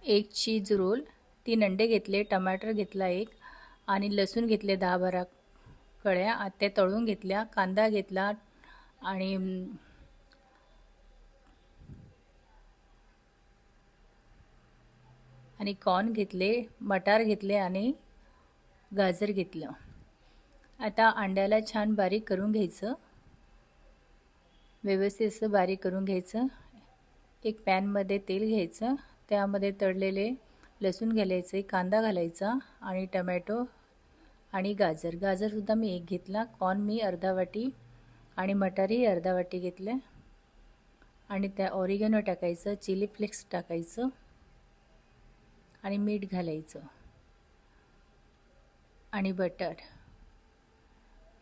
एक चीज रोल, 3 अंडे घेतले, टमाटर घेतला एक आणि लसूण घेतले 10-12 कळ्या, त्या तळून घेतल्या, कांदा घेतला आणि कॉर्न घेतले, मटार घेतले आणि गाजर घेतलं. आता अंड्याला छान बारीक करून घ्यायचं, व्यवस्थित असं बारीक करून घ्यायचं. एक पॅनमध्ये तेल घ्यायचं, त्यामध्ये तळलेले लसूण घालायचे, कांदा घालायचा आणि टमॅटो आणि गाजरसुद्धा मी एक घेतला, कॉर्न मी अर्धा वाटी आणि मटारही अर्धा वाटी घेतले आणि त्या ऑरिगॅनो टाकायचं, चिली फ्लेक्स टाकायचं आणि मीठ घालायचं आणि बटर.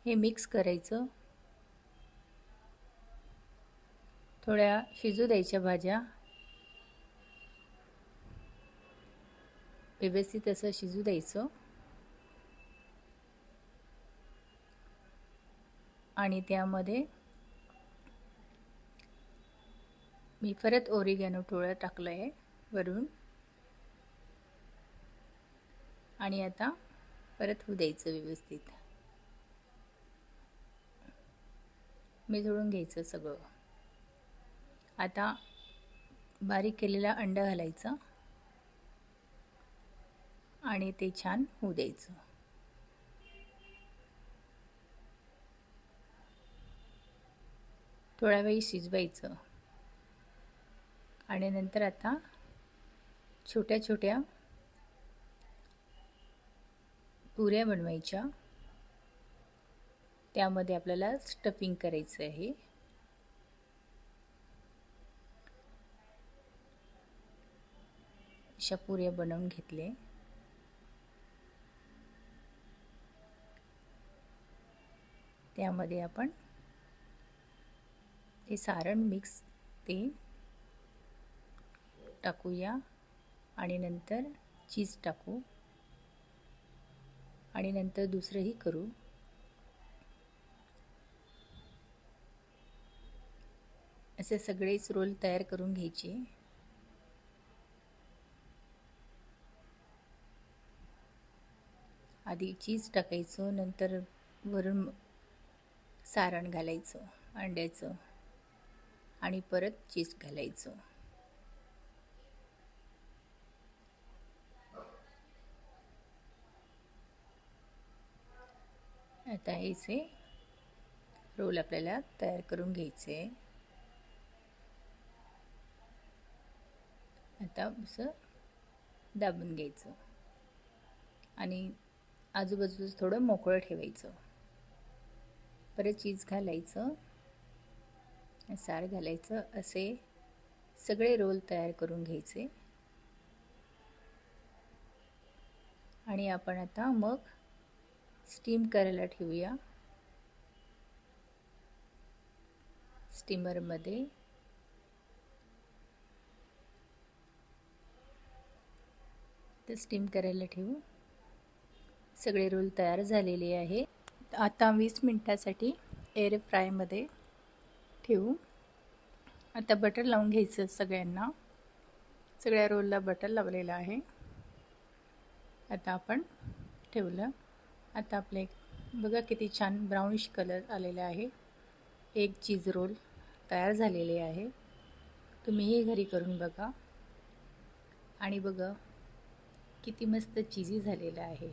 हे मिक्स करायचं. थोड्या शिजू द्यायच्या भाज्या, व्यवस्थित असं शिजू द्यायचं आणि त्यामध्ये मी परत ऑरिगॅनो थोडं टाकलं आहे वरून आणि आता परत होऊ द्यायचं व्यवस्थित. मिसळून घ्यायचं सगळं. आता बारीक केलेला अंडा घालायचा आणि ते छान होऊ द्यायचं. थोडा वेळ शिजवायचं आणि नंतर आता छोट्या छोट्या पुऱ्या बनवायच्या. त्यामध्ये आपल्याला स्टफिंग करायचं आहे. अशा पुऱ्या बनवून घेतले. त्यामध्ये आपण हे सारण मिक्स ते टाकूया आणि नंतर चीज टाकू आणि नंतर दुसरंही करू. असे सगळेच रोल तयार करून घ्यायचे. आधी चीज टाकायचं, नंतर वरून सारण घालायचं अंड्याचं आणि परत चीज घालायचं. आता हेचे रोल आपल्याला तयार करून घ्यायचे. आता असं दाबून घ्यायचं आणि आजूबाजूचं थोडं मोकळं ठेवायचं. परत चीज घालायचं, सार घालायचं. असे सगळे रोल तयार करून घ्यायचे आणि आपण आता मग स्टीम करायला ठेवूया. स्टीमरमध्ये ते स्टीम करायला ठेवू. सगळे रोल तयार झालेले आहे. आता 20 मिनिटासाठी एअर फ्रायमध्ये ठेवू. आता बटर लावून घ्यायचं सगळ्यांना. सगळ्या रोलला बटर लावलेलं आहे. आता आपण ठेवलं. आता आपले बघा किती छान ब्राउनिश कलर आलेला आहे. एक चीज रोल तयार झालेले आहे. तुम्हीही घरी करून बघा आणि बघा किती मस्त चीजी झालेलं आहे.